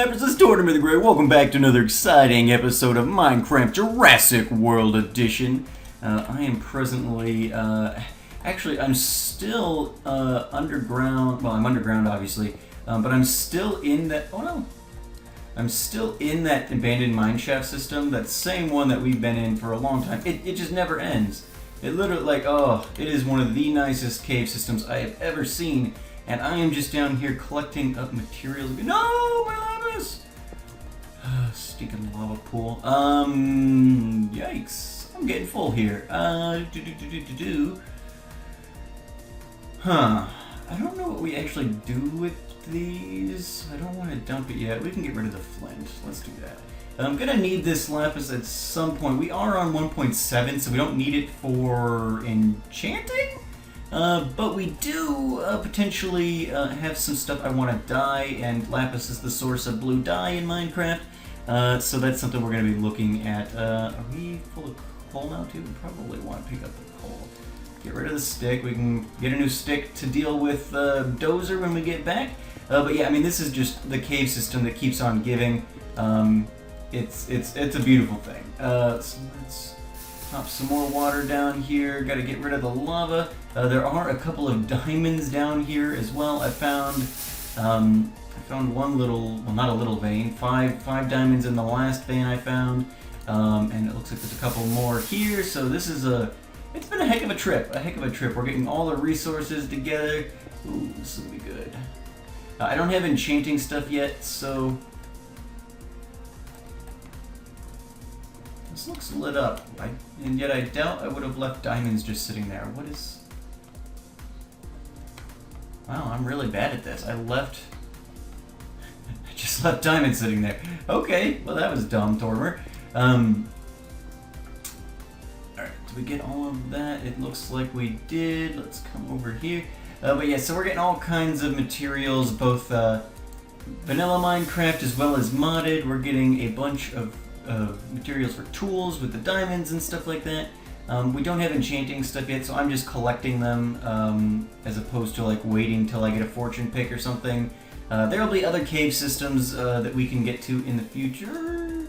Snappers, it's Tortimer the Great. Welcome back to another exciting episode of Minecraft Jurassic World Edition. I am presently, actually I'm still underground, well I'm underground obviously, but I'm still in that, I'm still in that abandoned mineshaft system, that same one that we've been in for a long time. It just never ends. It literally, it is one of the nicest cave systems I have ever seen. And I am just down here collecting up materials. No, my lavas! Stinking lava pool. Yikes. I'm getting full here. I don't know what we actually do with these. I don't want to dump it yet. We can get rid of the flint. Let's do that. I'm gonna need this lapis at some point. We are on 1.7, so we don't need it for enchanting? But we do potentially have some stuff I want to dye, and lapis is the source of blue dye in Minecraft, so that's something we're going to be looking at. Are we full of coal now too? We probably want to pick up the coal. Get rid of the stick. We can get a new stick to deal with Dozer when we get back. But yeah, I mean, this is just the cave system that keeps on giving. It's a beautiful thing. So let's pop some more water down here. Got to get rid of the lava. There are a couple of diamonds down here as well. I found one little, well, not a little vein. Five diamonds in the last vein I found, and it looks like there's a couple more here. So this is it's been a heck of a trip. We're getting all the resources together. Ooh, this will be good. I don't have enchanting stuff yet, so this looks lit up, and yet I doubt I would have left diamonds just sitting there. What is... Wow, I'm really bad at this. I just left diamonds sitting there. Okay, well that was dumb, Tortimer. Alright, did we get all of that? It looks like we did. Let's come over here. But yeah, so we're getting all kinds of materials, both vanilla Minecraft as well as modded. We're getting a bunch of materials for tools with the diamonds and stuff like that. We don't have enchanting stuff yet, so I'm just collecting them as opposed to like waiting till I get a fortune pick or something. There will be other cave systems that we can get to in the future.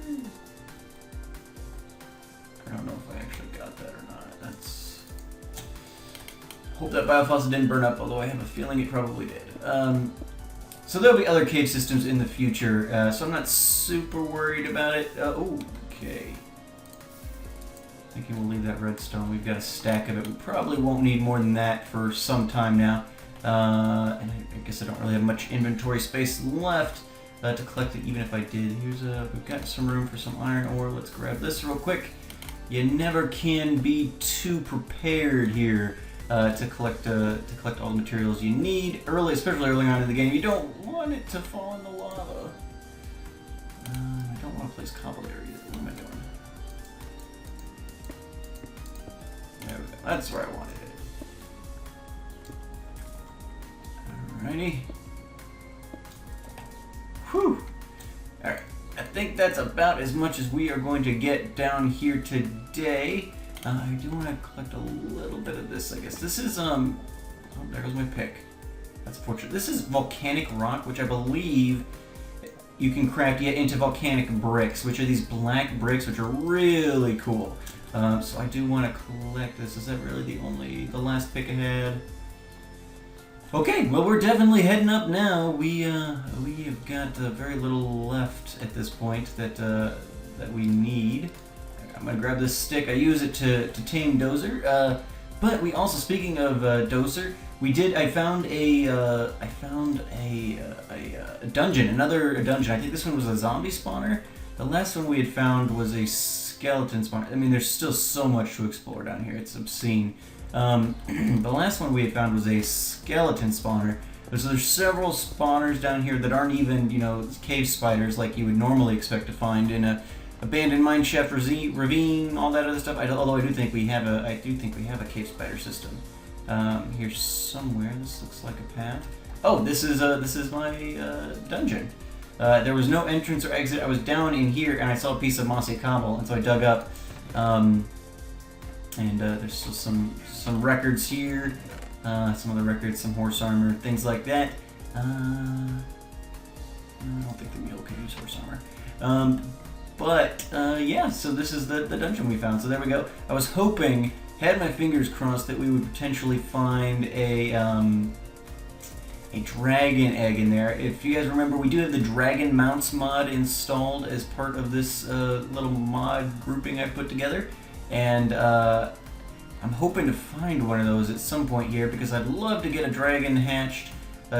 I don't know if I actually got that or not. That's... Hope that biofossil didn't burn up, although I have a feeling it probably did. So there'll be other cave systems in the future, so I'm not super worried about it. Okay. Thinking we'll leave that redstone. We've got a stack of it. We probably won't need more than that for some time now. And I guess I don't really have much inventory space left to collect it, even if I did. We've got some room for some iron ore. Let's grab this real quick. You never can be too prepared here to collect all the materials you need especially early on in the game. You don't want it to fall in the lava. I don't want to place cobble there either. What am I doing? There we go. That's where I wanted it. Alrighty. Whew. Alright. I think that's about as much as we are going to get down here today. I do want to collect a little bit of this, I guess. This is, oh, there goes my pick. That's fortunate. This is volcanic rock, which I believe you can craft into volcanic bricks, which are these black bricks, which are really cool. So I do want to collect this. Is that really the last pick I had? Okay, well we're definitely heading up now. We have got very little left at this point that we need. I'm gonna grab this stick. I use it to tame Dozer. But we also, speaking of Dozer, I found a dungeon, another dungeon. I think this one was a zombie spawner. The last one we had found was a skeleton spawner. I mean, there's still so much to explore down here. It's obscene. The last one we had found was a skeleton spawner. So there's several spawners down here that aren't even, cave spiders like you would normally expect to find in a abandoned mineshaft ravine, all that other stuff. Although I do think we have a cave spider system here somewhere. This looks like a path. Oh, this is my dungeon. There was no entrance or exit. I was down in here and I saw a piece of mossy cobble, and so I dug up. And there's still some records here. Some other records, some horse armor, things like that. I don't think the mule can use horse armor. Yeah, so this is the dungeon we found. So there we go. I was hoping, had my fingers crossed, that we would potentially find a dragon egg in there. If you guys remember, we do have the dragon mounts mod installed as part of this little mod grouping I put together. And I'm hoping to find one of those at some point here, because I'd love to get a dragon hatched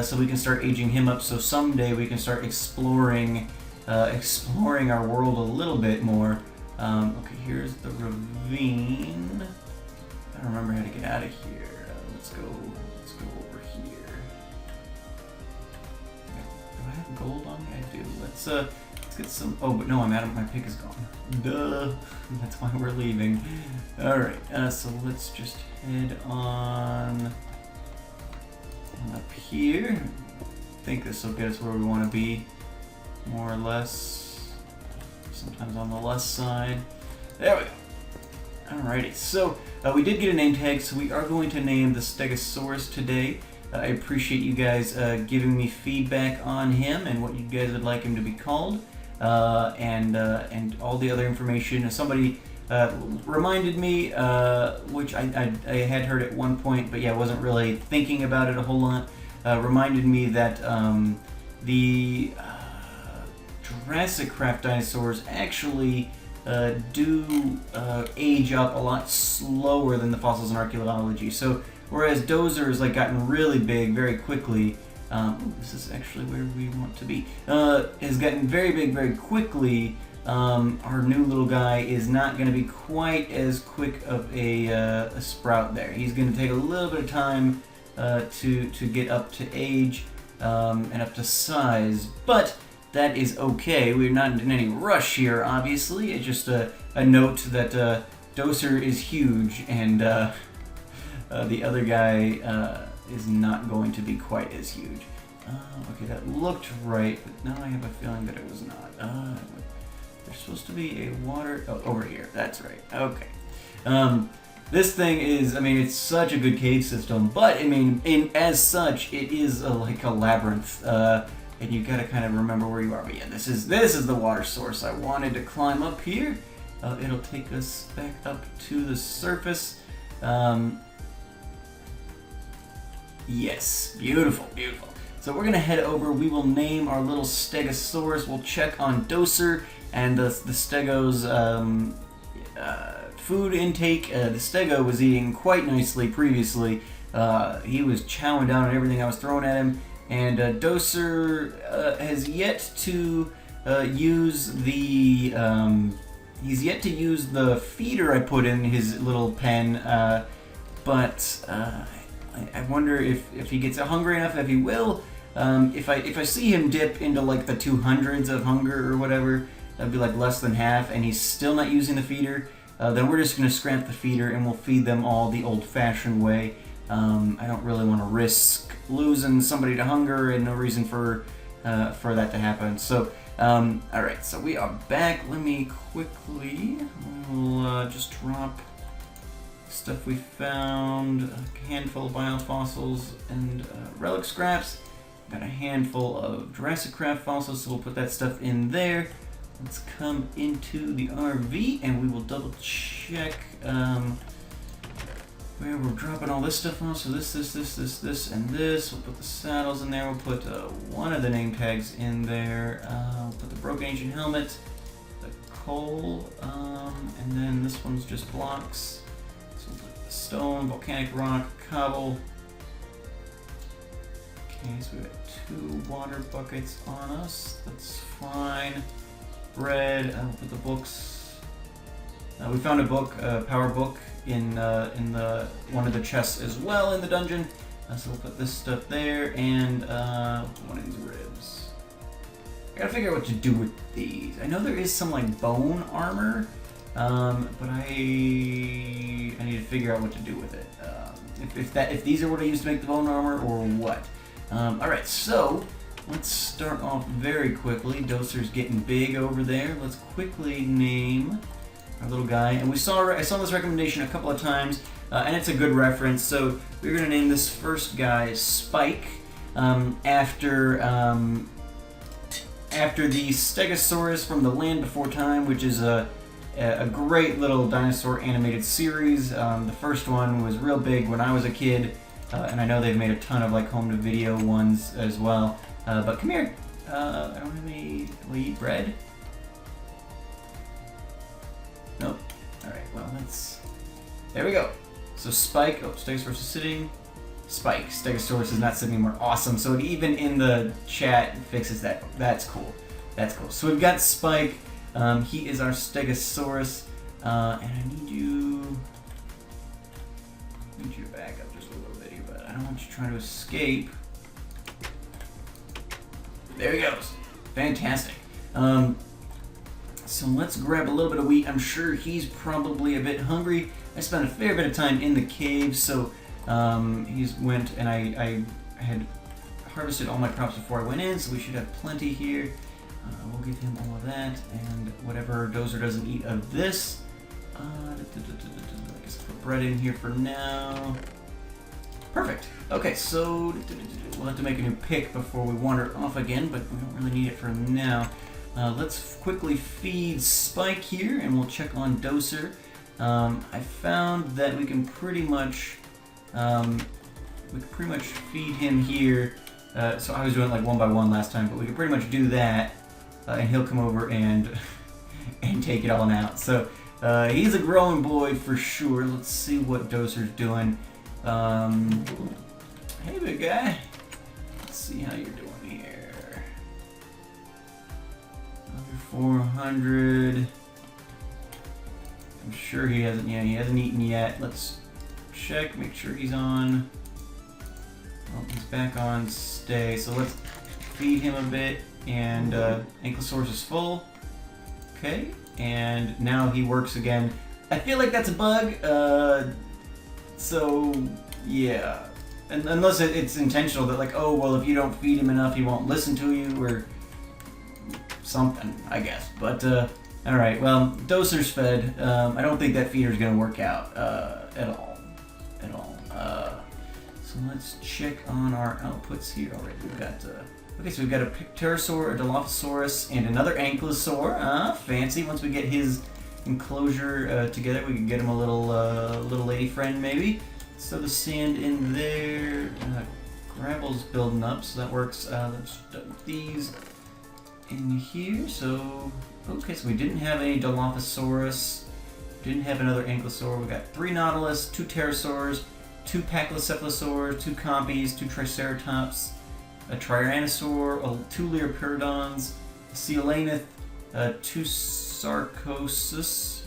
so we can start aging him up, so someday we can start exploring our world a little bit more. Okay, here's the ravine. I don't remember how to get out of here. Let's go over here. Do I have gold on me? I do. Let's get some. Oh, but no, I'm out of my pick is gone. Duh. That's why we're leaving. All right. So let's just head on up here. I think this will get us where we want to be, more or less. Sometimes on the left side. There we go. Alrighty, so we did get a name tag, so we are going to name the Stegosaurus today. I appreciate you guys giving me feedback on him and what you guys would like him to be called, and all the other information. Somebody reminded me, which I had heard at one point, but yeah, I wasn't really thinking about it a whole lot. Reminded me that the JurassiCraft dinosaurs actually do age up a lot slower than the fossils in Archaeology. So whereas Dozer has like gotten really big very quickly, this is actually where we want to be, has gotten very big very quickly. Our new little guy is not going to be quite as quick of a sprout there. He's going to take a little bit of time to get up to age and up to size, but that is okay. We're not in any rush here, obviously. It's just a note that Dozer is huge, and the other guy is not going to be quite as huge. Okay, that looked right, but now I have a feeling that it was not. There's supposed to be a water... Oh, over here. That's right. Okay. This thing is, I mean, it's such a good cave system, but, I mean, as such, it is like a labyrinth. And you gotta kind of remember where you are. But yeah, this is the water source. I wanted to climb up here. It'll take us back up to the surface. Yes, beautiful, beautiful. So we're gonna head over. We will name our little Stegosaurus. We'll check on Dozer and the Stego's food intake. The Stego was eating quite nicely previously. He was chowing down on everything I was throwing at him. And Dozer has yet to use the feeder I put in his little pen, but I wonder if he gets hungry enough, if he will. If I see him dip into like the 200s of hunger or whatever, that'd be like less than half, and he's still not using the feeder, then we're just gonna scrap the feeder and we'll feed them all the old-fashioned way. I don't really want to risk losing somebody to hunger, and no reason for that to happen. So, all right, so we are back. Let me quickly, we'll just drop stuff we found. A handful of biofossils and relic scraps. Got a handful of JurassiCraft fossils, so we'll put that stuff in there. Let's come into the RV and we will double check where we're dropping all this stuff off. So this, and this. We'll put the saddles in there. We'll put one of the name tags in there. We'll put the broken ancient helmet, the coal, and then this one's just blocks. So we'll put the stone, volcanic rock, cobble. Okay, so we got 2 water buckets on us. That's fine. Bread. We'll put the books. We found a book, a power book, in the one of the chests as well in the dungeon. So we'll put this stuff there, and one of these ribs. I gotta figure out what to do with these. I know there is some like bone armor, but I need to figure out what to do with it. If these are what I use to make the bone armor or what. All right, so let's start off very quickly. Dozer's getting big over there. Let's quickly name our little guy. And I saw this recommendation a couple of times, and it's a good reference. So we're gonna name this first guy Spike, after after the Stegosaurus from The Land Before Time, which is a great little dinosaur animated series. The first one was real big when I was a kid, and I know they've made a ton of like home-to-video ones as well. But come here. I don't have any... Will you eat bread? Nope. Alright, well, let's... There we go. So Spike... Oh, Stegosaurus is sitting. Spike. Stegosaurus is not sitting anymore. Awesome. So it even in the chat fixes that. That's cool. That's cool. So we've got Spike. He is our Stegosaurus. And I need you to back up just a little bit here, but I don't want you trying to escape. There he goes. Fantastic. So let's grab a little bit of wheat. I'm sure he's probably a bit hungry. I spent a fair bit of time in the cave, so he's went and I had harvested all my crops before I went in, so we should have plenty here. We'll give him all of that, and whatever Dozer doesn't eat of this. I guess I'll put bread in here for now. Perfect. Okay, so we'll have to make a new pick before we wander off again, but we don't really need it for now. Let's quickly feed Spike here, and we'll check on Dozer. I found that we can pretty much feed him here. So I was doing like one by one last time, but we can pretty much do that, and he'll come over and and take it all out. So he's a growing boy for sure. Let's see what Dozer's doing. Hey, big guy. Let's see how you're doing here. Under 400. I'm sure he hasn't. Yeah, he hasn't eaten yet. Let's check. Make sure he's on. Oh, he's back on stay. So let's feed him a bit. And Ankylosaurus is full. Okay. And now he works again. I feel like that's a bug. So yeah. And unless it's intentional that like, oh well, if you don't feed him enough, he won't listen to you or something, I guess. But all right. Well, Dozer's fed. I don't think that feeder's gonna work out at all. At all. So let's check on our outputs here already. We've got, okay, so we've got a Pterosaur, a Dilophosaurus, and another Ankylosaur. Fancy. Once we get his enclosure together, we can get him a little lady friend maybe. So the sand in there, gravel's building up, so that works. Let's dump these in here. So, okay, so we didn't have any Dilophosaurus, didn't have another Ankylosaur. We got 3 Nautilus, 2 Pterosaurs, 2 Pachycephalosaurs, 2 Compies, 2 Triceratops, a Tyrannosaur, 2 Leopardons, a Coelanith, 2 Sarcosus,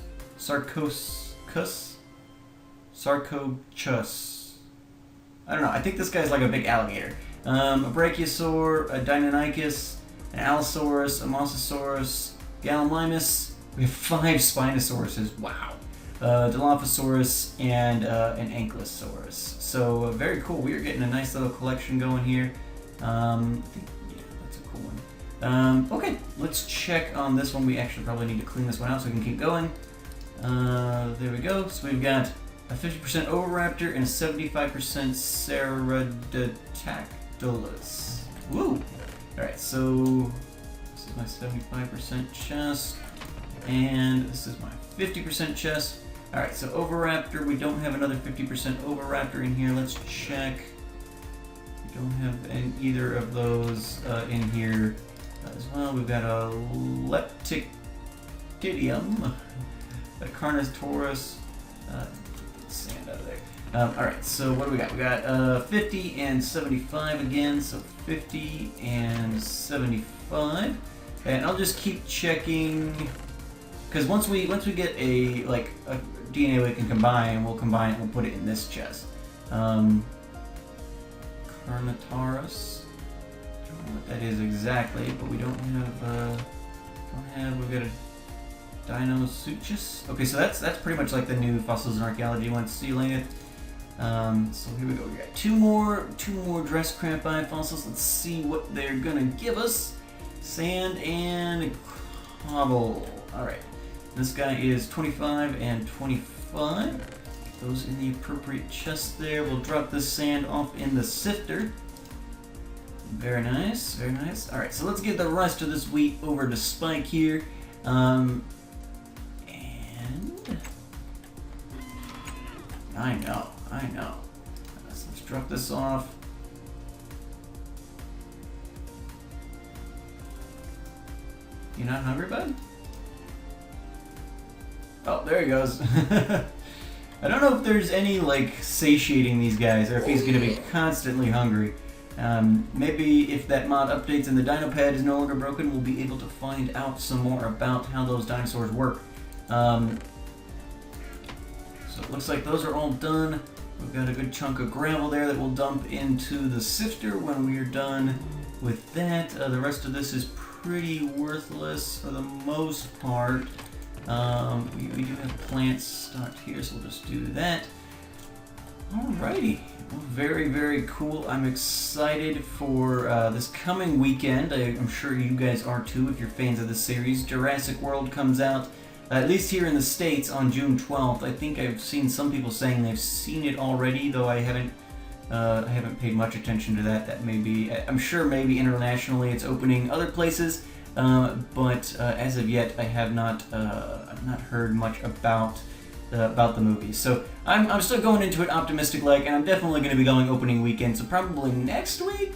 I don't know, I think this guy's like a big alligator. A Brachiosaur, a Deinonychus, an Allosaurus, a Mosasaurus, Gallimimus. We have 5 Spinosauruses, wow. Dilophosaurus, and an Ankylosaurus. So very cool. We are getting a nice little collection going here. I think, yeah, that's a cool one. Okay, let's check on this one. We actually probably need to clean this one out so we can keep going. There we go. So we've got a 50% Oviraptor and a 75% Ceratodactylus. Woo! Alright, so this is my 75% chest, and this is my 50% chest. Alright, so Oviraptor, we don't have another 50% Oviraptor in here. Let's check. We don't have either of those in here as well. We've got a Leptidium, a Carnotaurus, sand out of there. Alright, so what do we got? We got 50 and 75 again, so 50 and 75. And I'll just keep checking, because once we get a DNA we can combine, we'll combine it and we'll put it in this chest. Carnotaurus. I don't know what that is exactly, but we don't have, we've got a Dinosaurus. Okay, so that's pretty much like the new Fossils in Archaeology one. Coelanith. So here we go. We got two more JurassiCraft biofossils. Let's see what they're gonna give us. Sand and cobble. All right. This guy is 25 and 25. Those in the appropriate chest there. We'll drop this sand off in the sifter. Very nice, very nice. All right, so let's get the rest of this wheat over to Spike here. And I know. So let's drop this off. You not hungry, bud? Oh, there he goes. I don't know if there's any, like, satiating these guys, or if he's going to be constantly hungry. Maybe if that mod updates and the dino pad is no longer broken, we'll be able to find out some more about how those dinosaurs work. So it looks like those are all done. We've got a good chunk of gravel there that we'll dump into the sifter when we are done with that. The rest of this is pretty worthless for the most part. We do have plants stocked here, so we'll just do that. Alrighty. Well, very, very cool. I'm excited for this coming weekend. I'm sure you guys are too if you're fans of the series. Jurassic World comes out, at least here in the States, on June 12th. I think I've seen some people saying they've seen it already, though I haven't paid much attention to that. That may be, I'm sure maybe internationally it's opening other places, but as of yet I have not heard much about the movie. So I'm still going into it optimistic-like, and I'm definitely going to be going opening weekend, so probably next week?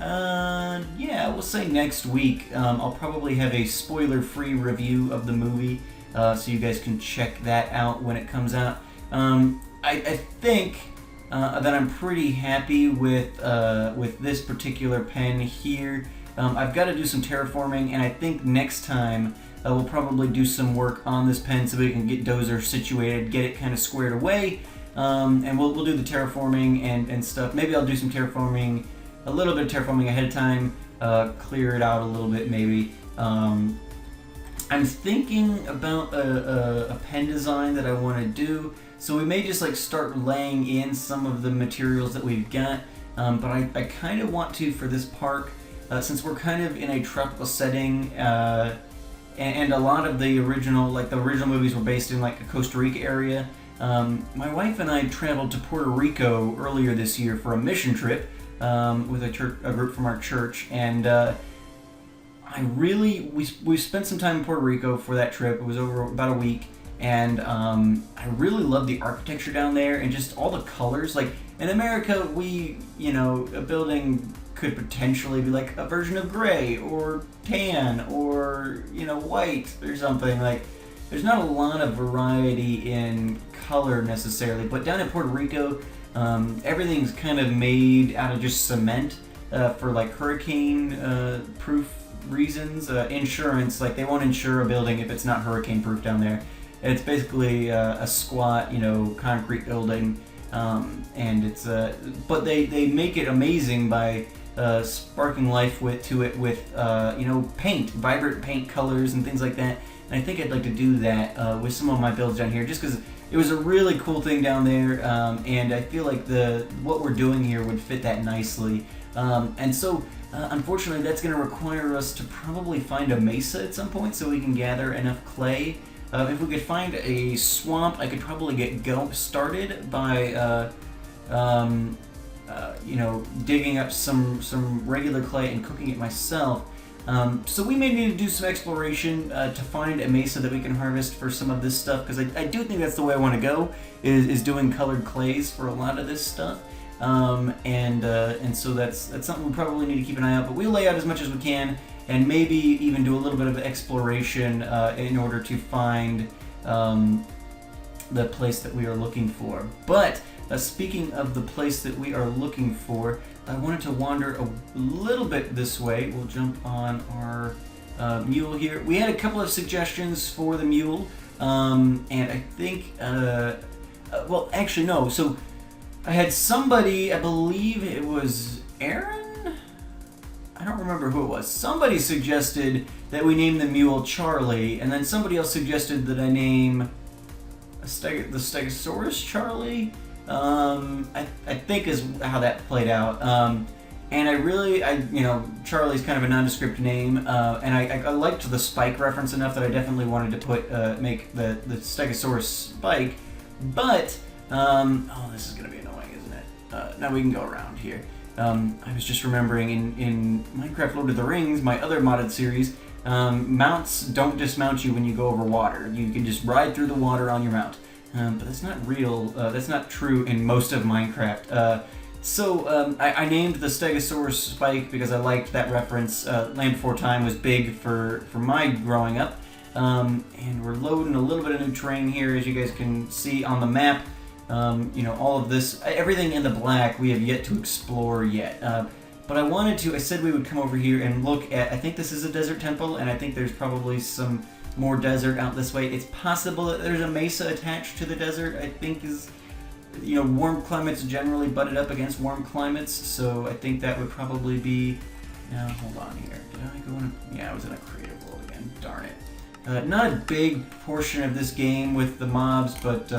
Yeah, we'll say next week. I'll probably have a spoiler-free review of the movie, so you guys can check that out when it comes out. I think that I'm pretty happy with this particular pen here. I've got to do some terraforming, and I think next time we'll probably do some work on this pen so we can get Dozer situated, get it kind of squared away, and we'll do the terraforming and stuff. Maybe I'll do some terraforming, a little bit of terraforming ahead of time, clear it out a little bit maybe. I'm thinking about a pen design that I want to do, so we may just like start laying in some of the materials that we've got, but I kind of want to for this park, since we're kind of in a tropical setting, and a lot of the original movies were based in like a Costa Rica area. My wife and I traveled to Puerto Rico earlier this year for a mission trip with a group from our church, and we spent some time in Puerto Rico for that trip. It was over about a week, and I really loved the architecture down there and just all the colors. Like in America, a building could potentially be like a version of gray or tan or white or something. Like there's not a lot of variety in color necessarily, but down in Puerto Rico, everything's kind of made out of just cement for like hurricane proof reasons. Insurance, like they won't insure a building if it's not hurricane proof down there. It's basically a squat concrete building, and it's but they make it amazing by sparking life to it with paint, vibrant paint colors and things like that. And I think I'd like to do that with some of my builds down here, just because it was a really cool thing down there, and I feel like what we're doing here would fit that nicely. And so unfortunately that's going to require us to probably find a mesa at some point so we can gather enough clay. If we could find a swamp, I could probably get started by digging up some regular clay and cooking it myself. So we may need to do some exploration to find a mesa that we can harvest for some of this stuff, because I do think that's the way I want to go, is doing colored clays for a lot of this stuff. And so that's something we probably need to keep an eye out, but we'll lay out as much as we can, and maybe even do a little bit of exploration in order to find the place that we are looking for. But speaking of the place that we are looking for, I wanted to wander a little bit this way. We'll jump on our mule here. We had a couple of suggestions for the mule, and I think, well, actually no. So I had somebody, I believe it was Aaron? I don't remember who it was. Somebody suggested that we name the mule Charlie, and then somebody else suggested that I name the Stegosaurus Charlie. I think is how that played out. And Charlie's kind of a nondescript name, and I liked the spike reference enough that I definitely wanted to make the Stegosaurus spike. But this is gonna be annoying, isn't it? Now we can go around here. I was just remembering in Minecraft Lord of the Rings, my other modded series, mounts don't dismount you when you go over water. You can just ride through the water on your mount. But that's not real. That's not true in most of Minecraft. I named the Stegosaurus Spike because I liked that reference. Land Before Time was big for my growing up. And we're loading a little bit of new terrain here, as you guys can see on the map. All of this, everything in the black we have yet to explore yet. But I said we would come over here and look at, I think this is a desert temple, and I think there's probably some more desert out this way. It's possible that there's a mesa attached to the desert, I think is, warm climates generally butted up against warm climates, so I think that would probably be, hold on here. Did I go in I was in a creative world again, darn it. Not a big portion of this game with the mobs, but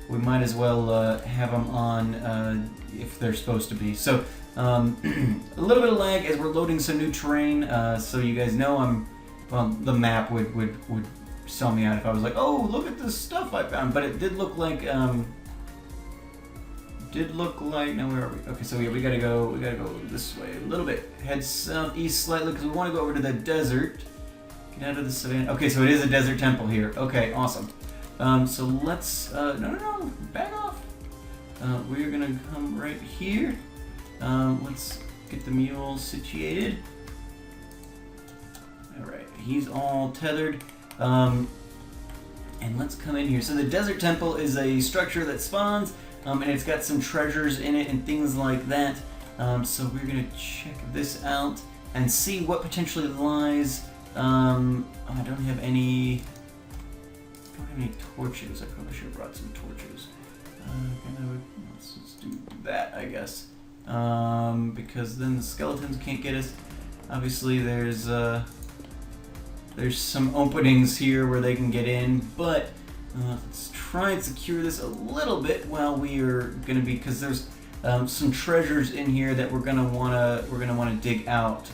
we might as well have them on if they're supposed to be. So, a little bit of lag as we're loading some new terrain, so you guys know the map would sell me out if I was like, oh, look at this stuff I found. But it did look like, now where are we? Okay, so yeah, we gotta go this way a little bit. Head southeast slightly because we want to go over to the desert. Get out of the savannah. Okay, so it is a desert temple here. Okay, awesome. So let's, no, back off. We're gonna come right here. Let's get the mule situated. Alright, he's all tethered. And let's come in here. So the desert temple is a structure that spawns, and it's got some treasures in it and things like that. So we're gonna check this out and see what potentially lies. I don't have any torches. I probably should have brought some torches. Let's just do that, I guess. Because then the skeletons can't get us. Obviously, there's some openings here where they can get in, but let's try and secure this a little bit while we are gonna be, because there's some treasures in here that we're gonna wanna dig out.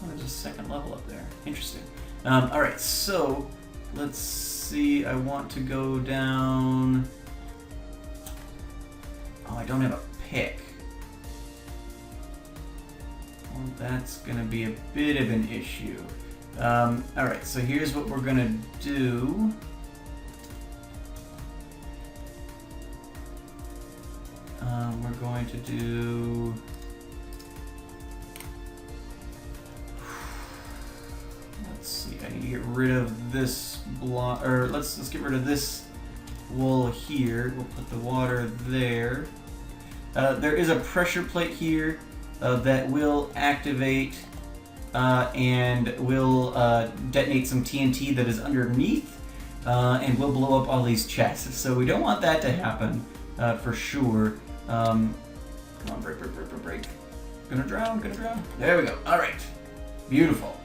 There's a second level up there. Interesting. All right, so let's see. I want to go down. Oh, I don't have a pick. Well, that's gonna be a bit of an issue. All right, so here's what we're gonna do. We're going to do. Let's see. I need to get rid of this block, or let's get rid of this wall here. We'll put the water there. There is a pressure plate here that will activate and will detonate some TNT that is underneath and will blow up all these chests. So we don't want that to happen for sure. Come on, break. Gonna drown. There we go. All right. Beautiful.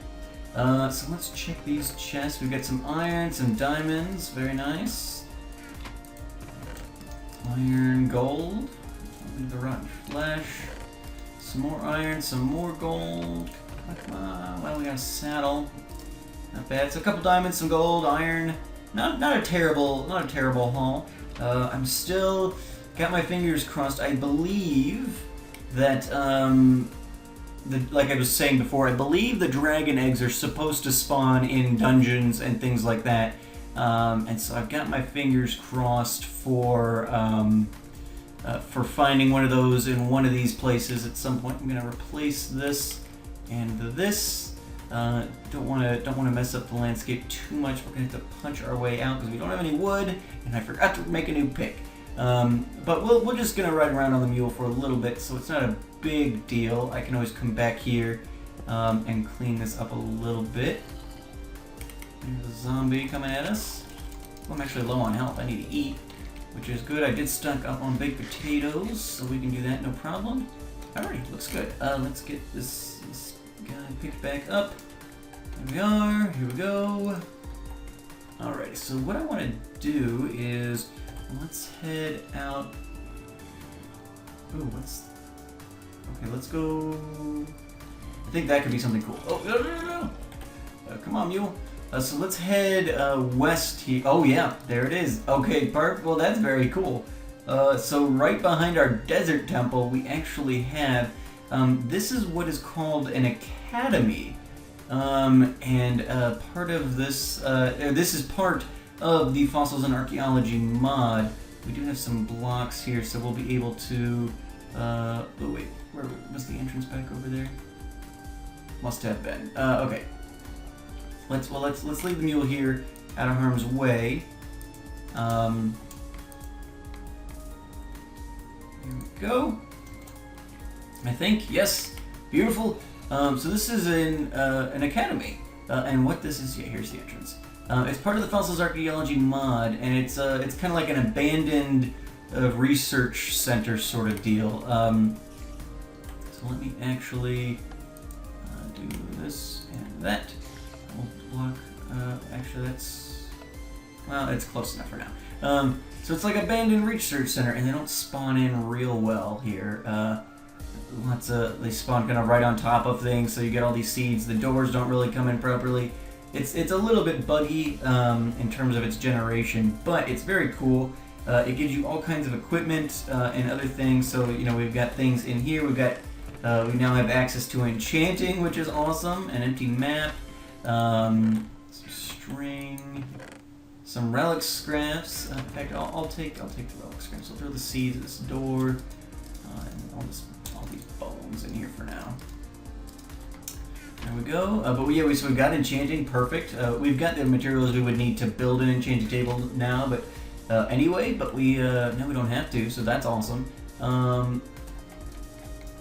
So let's check these chests. We've got some iron, some diamonds. Very nice. Iron, gold. The rotten flesh. Some more iron, some more gold. Come on. Well, we got a saddle. Not bad. So a couple diamonds, some gold, iron. Not a terrible haul. I'm still got my fingers crossed. I believe that like I was saying before, I believe the dragon eggs are supposed to spawn in dungeons and things like that. And so I've got my fingers crossed for finding one of those in one of these places at some point. I'm gonna replace this and this. Don't want to mess up the landscape too much. We're gonna have to punch our way out because we don't have any wood, and I forgot to make a new pick. But we're just gonna ride around on the mule for a little bit, so it's not a big deal. I can always come back here and clean this up a little bit. There's a zombie coming at us. Oh, I'm actually low on health. I need to eat, which is good. I did stock up on baked potatoes, so we can do that no problem. Alright, looks good. Let's get this guy picked back up. There we are. Here we go. Alright, so what I want to do is let's head out. Ooh, okay, let's go. I think that could be something cool. Oh, no. Come on, mule. So let's head west here. Oh, yeah, there it is. Okay, well, that's very cool. So right behind our desert temple, we actually have, this is what is called an academy. And part of this, this is part of the Fossils and Archaeology mod. We do have some blocks here, so we'll be able to, oh wait, where was the entrance back over there? Must have been. Okay. Let's leave the mule here out of harm's way. Here we go. I think, yes, beautiful. So this is an academy, and what this is, yeah, here's the entrance. It's part of the Fossils Archaeology mod, and it's kind of like an abandoned research center sort of deal. So let me actually do this and that. We'll block. Actually, that's, well, it's close enough for now. So it's like abandoned research center, and they don't spawn in real well here. They spawn kind of right on top of things, so you get all these seeds. The doors don't really come in properly. It's a little bit buggy in terms of its generation, but it's very cool. It gives you all kinds of equipment and other things. So we've got things in here. We now have access to enchanting, which is awesome. An empty map, some string, some relic scraps. In fact, I'll take the relic scraps. I'll throw the seeds at this door, and all these bones in here for now. There we go. So we've got enchanting, perfect. We've got the materials we would need to build an enchanting table now, but anyway, now we don't have to, so that's awesome. I feel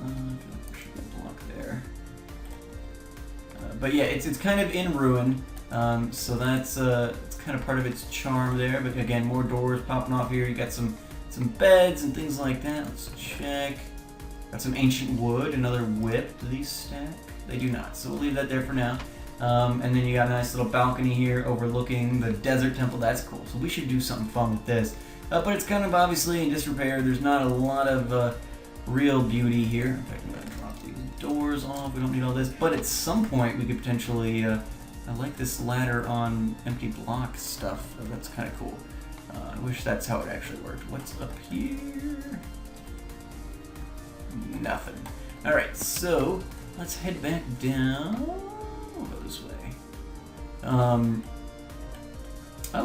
like there should be a block there. But yeah, it's kind of in ruin, so that's it's kind of part of its charm there. But again, more doors popping off here. You got some beds and things like that. Let's check. Got some ancient wood, another whip. Do these stack? They do not, so we'll leave that there for now. And then you got a nice little balcony here overlooking the desert temple. That's cool. So we should do something fun with this. But it's kind of obviously in disrepair. There's not a lot of real beauty here. In fact, I'm going to drop these doors off. We don't need all this. But at some point, we could potentially... I like this ladder on empty block stuff. That's kind of cool. I wish that's how it actually worked. What's up here? Nothing. Alright, so let's head back down. We'll go this way. Oh,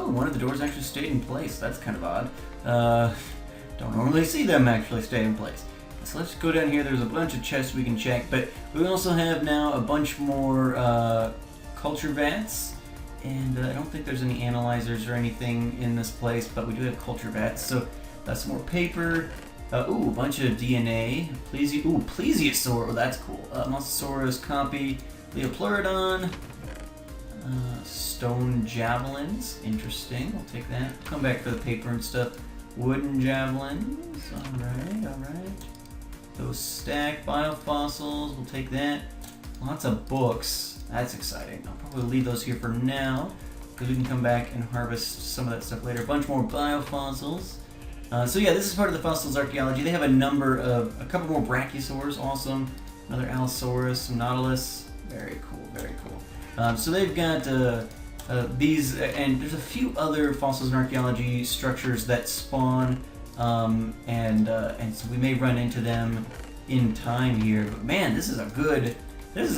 one of the doors actually stayed in place. That's kind of odd. Don't normally see them actually stay in place. So let's go down here. There's a bunch of chests we can check, but we also have now a bunch more culture vats. And I don't think there's any analyzers or anything in this place, but we do have culture vats. So that's some more paper. A bunch of DNA. Plesiosaur. Oh, that's cool. Mosasaurus copy. Leopleurodon. Stone javelins. Interesting. We'll take that. Come back for the paper and stuff. Wooden javelins. Alright. Those stack biofossils. We'll take that. Lots of books. That's exciting. I'll probably leave those here for now, because we can come back and harvest some of that stuff later. A bunch more biofossils. So yeah, this is part of the Fossils Archaeology. They have a couple more Brachiosaurs, awesome. Another Allosaurus, some Nautilus. Very cool. So they've got these, and there's a few other Fossils and Archaeology structures that spawn, and so we may run into them in time here. But man, this is a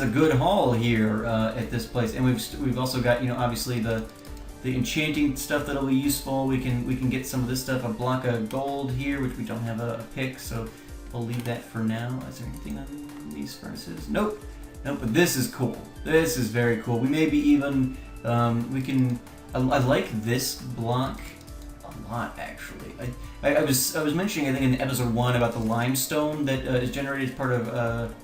good haul here at this place, and we've also got obviously the enchanting stuff that'll be useful. We can get some of this stuff, a block of gold here, which we don't have a pick, so we'll leave that for now. Is there anything on these furnaces? Nope, but this is cool. This is very cool. We maybe even, I like this block a lot, actually. I was mentioning, I think in episode 1 about the limestone that is generated as part of,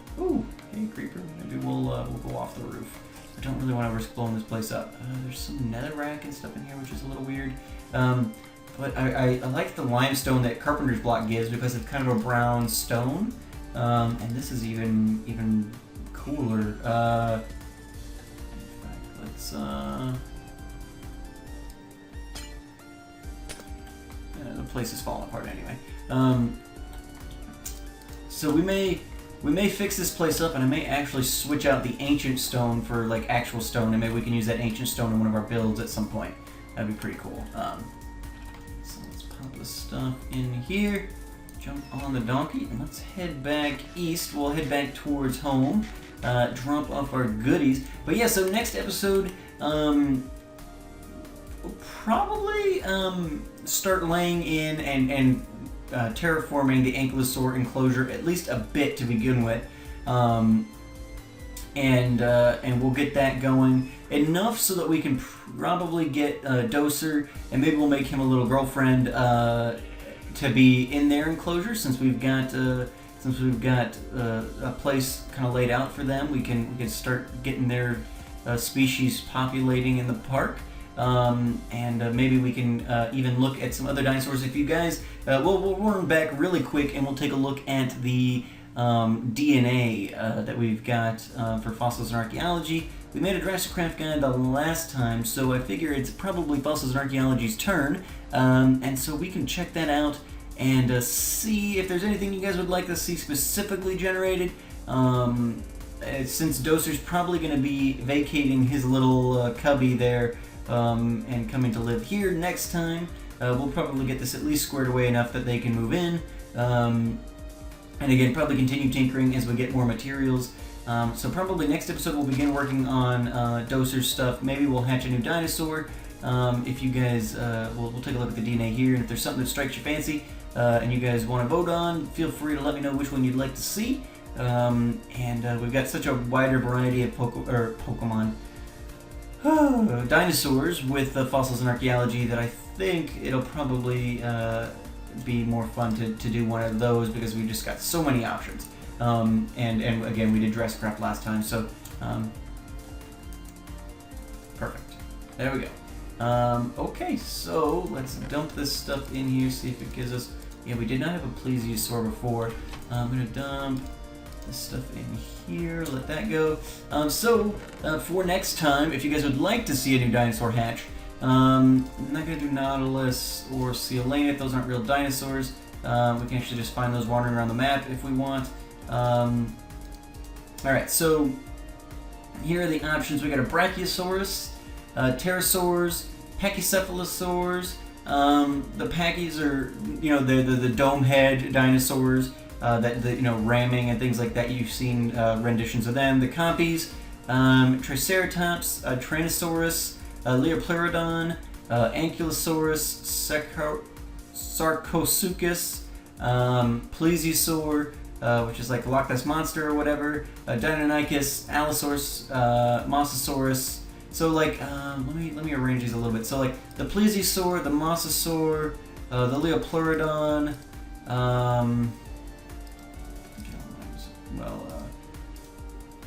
hey creeper, maybe we'll go off the roof. I don't really want to risk blowing this place up. There's some netherrack and stuff in here, which is a little weird. But I like the limestone that Carpenter's block gives, because it's kind of a brown stone. And this is even cooler. In fact, let's the place is falling apart anyway. So we may fix this place up, and I may actually switch out the ancient stone for like actual stone, and maybe we can use that ancient stone in one of our builds at some point. That'd be pretty cool. So let's pop the stuff in here. Jump on the donkey and let's head back east. We'll head back towards home. Drop off our goodies. But yeah, so next episode, we'll probably start laying in and terraforming the ankylosaur enclosure at least a bit to begin with. And we'll get that going enough so that we can probably get Doser, and maybe we'll make him a little girlfriend to be in their enclosure. Since we've got a place kind of laid out for them, we can start getting their species populating in the park. And maybe we can even look at some other dinosaurs. If you guys, we'll run back really quick and we'll take a look at the DNA that we've got for fossils and archaeology. We made a JurassiCraft guide the last time, so I figure it's probably fossils and archaeology's turn, and so we can check that out and see if there's anything you guys would like to see specifically generated. Since Doser's probably going to be vacating his little cubby there and coming to live here next time, we'll probably get this at least squared away enough that they can move in. And again, probably continue tinkering as we get more materials. So probably next episode we'll begin working on Doser's stuff. Maybe we'll hatch a new dinosaur. If you guys, we'll take a look at the DNA here, and if there's something that strikes your fancy and you guys want to vote on, feel free to let me know which one you'd like to see. And we've got such a wider variety of Pokemon. Dinosaurs with fossils and archaeology that I think it'll probably be more fun to do one of those because we've just got so many options. And again, we did JurassiCraft last time, so perfect. There we go. Okay, so let's dump this stuff in here, see if it gives us... Yeah, we did not have a plesiosaur before. I'm going to dump this stuff in here, let that go. For next time, if you guys would like to see a new dinosaur hatch, I'm not going to do Nautilus or Coelanit, those aren't real dinosaurs. We can actually just find those wandering around the map if we want. Alright, so here are the options. We got a Brachiosaurus, Pterosaurs, Pachycephalosaurs. The Pachy's are, the dome head dinosaurs, that ramming and things like that. You've seen renditions of them. The Compys, Triceratops, Tyrannosaurus, Leopleurodon, Ankylosaurus, Sarcosuchus, Plesiosaur, which is like the Loch Ness Monster or whatever, Deinonychus, Allosaurus, Mosasaurus. So like, let me arrange these a little bit. So like the Plesiosaur, the Mosasaur, the Leopleurodon,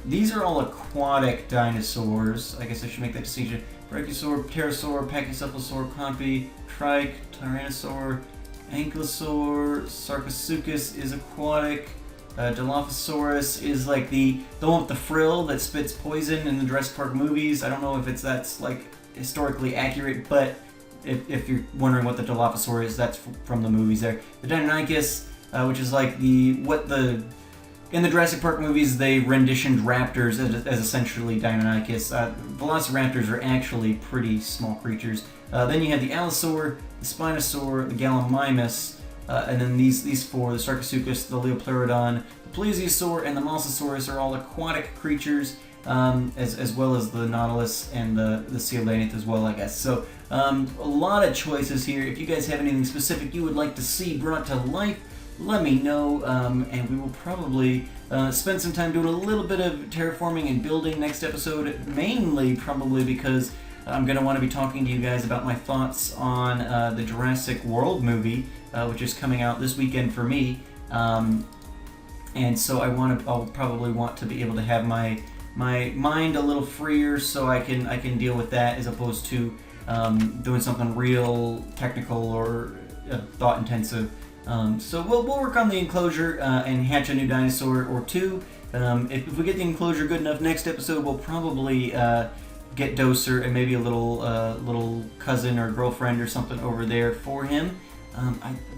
these are all aquatic dinosaurs. I guess I should make that distinction. Brachiosaur, Pterosaur, Pachycephalosaur, Compy, Trike, Tyrannosaur, Ankylosaur, Sarcosuchus is aquatic. Dilophosaurus is like the one with the frill that spits poison in the Jurassic Park movies. I don't know if that's like historically accurate, but if you're wondering what the Dilophosaurus is, that's from the movies there. The Deinonychus, which is like in the Jurassic Park movies, they renditioned raptors as essentially Deinonychus. Velociraptors are actually pretty small creatures. Then you have the Allosaur, the Spinosaur, the Gallimimus, and then these four, the Sarcosuchus, the Leopleurodon, the Plesiosaur, and the Mosasaurus are all aquatic creatures, as well as the Nautilus and the Coelanit as well, I guess. So a lot of choices here. If you guys have anything specific you would like to see brought to life, let me know, and we will probably spend some time doing a little bit of terraforming and building next episode, mainly probably because I'm going to want to be talking to you guys about my thoughts on the Jurassic World movie, which is coming out this weekend for me, and so I'll probably want to be able to have my mind a little freer so I can deal with that as opposed to doing something real technical or thought intensive. So we'll work on the enclosure and hatch a new dinosaur or two. If we get the enclosure good enough, next episode we'll probably get Doser and maybe a little cousin or girlfriend or something over there for him.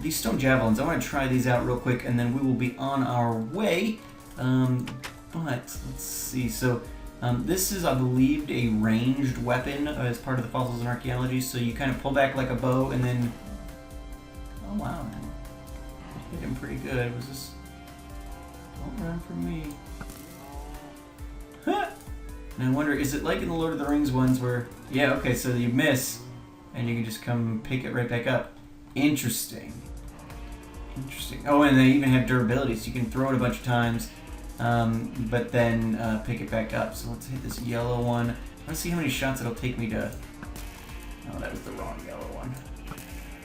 These stone javelins, I want to try these out real quick and then we will be on our way. But let's see. So this is, I believe, a ranged weapon as part of the fossils and archaeology. So you kind of pull back like a bow and then Oh wow, man. Hit him pretty good. It was just... Don't run from me. Huh! And I wonder, is it like in the Lord of the Rings ones where... Yeah, okay, so you miss, and you can just come pick it right back up. Interesting. Interesting. Oh, and they even have durability, so you can throw it a bunch of times, but then pick it back up. So let's hit this yellow one. Let's see how many shots it'll take me to... Oh, that was the wrong yellow one.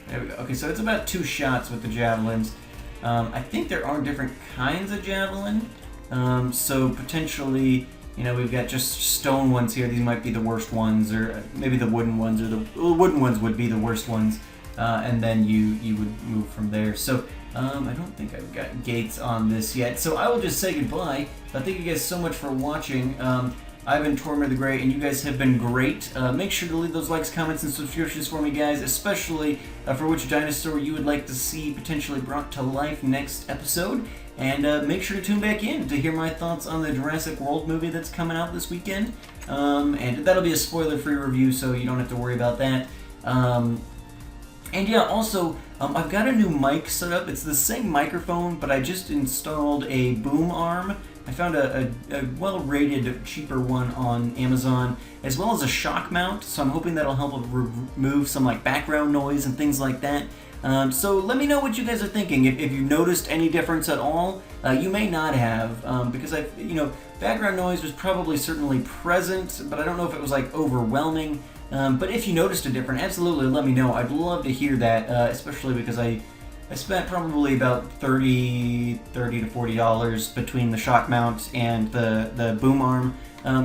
There we go. Okay, so it's about 2 shots with the javelins. I think there are different kinds of javelin. So potentially, you know, we've got just stone ones here. These might be the worst ones, or maybe the wooden ones, or the wooden ones would be the worst ones. And then you would move from there. So I don't think I've got gates on this yet. So I will just say goodbye. Thank you guys so much for watching. I've been Tortimer the Great, and you guys have been great. Make sure to leave those likes, comments, and subscriptions for me, guys, especially for which dinosaur you would like to see potentially brought to life next episode. And make sure to tune back in to hear my thoughts on the Jurassic World movie that's coming out this weekend. And that'll be a spoiler-free review, so you don't have to worry about that. And yeah, also, I've got a new mic set up. It's the same microphone, but I just installed a boom arm. I found a well-rated, cheaper one on Amazon, as well as a shock mount, so I'm hoping that'll help remove some like background noise and things like that. So let me know what you guys are thinking. If you've noticed any difference at all, you may not have, because background noise was probably certainly present, but I don't know if it was like overwhelming. But if you noticed a difference, absolutely let me know. I'd love to hear that, especially because I spent probably about $30 to $40 between the shock mount and the boom arm.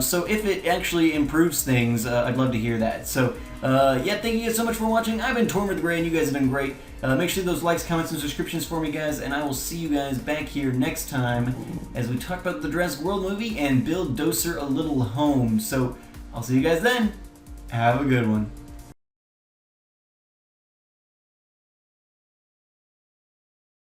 So if it actually improves things, I'd love to hear that. So yeah, thank you guys so much for watching. I've been Tortimer the Great, and you guys have been great. Make sure those likes, comments, and subscriptions for me, guys, and I will see you guys back here next time as we talk about the Jurassic World movie and build Doser a little home. So I'll see you guys then. Have a good one.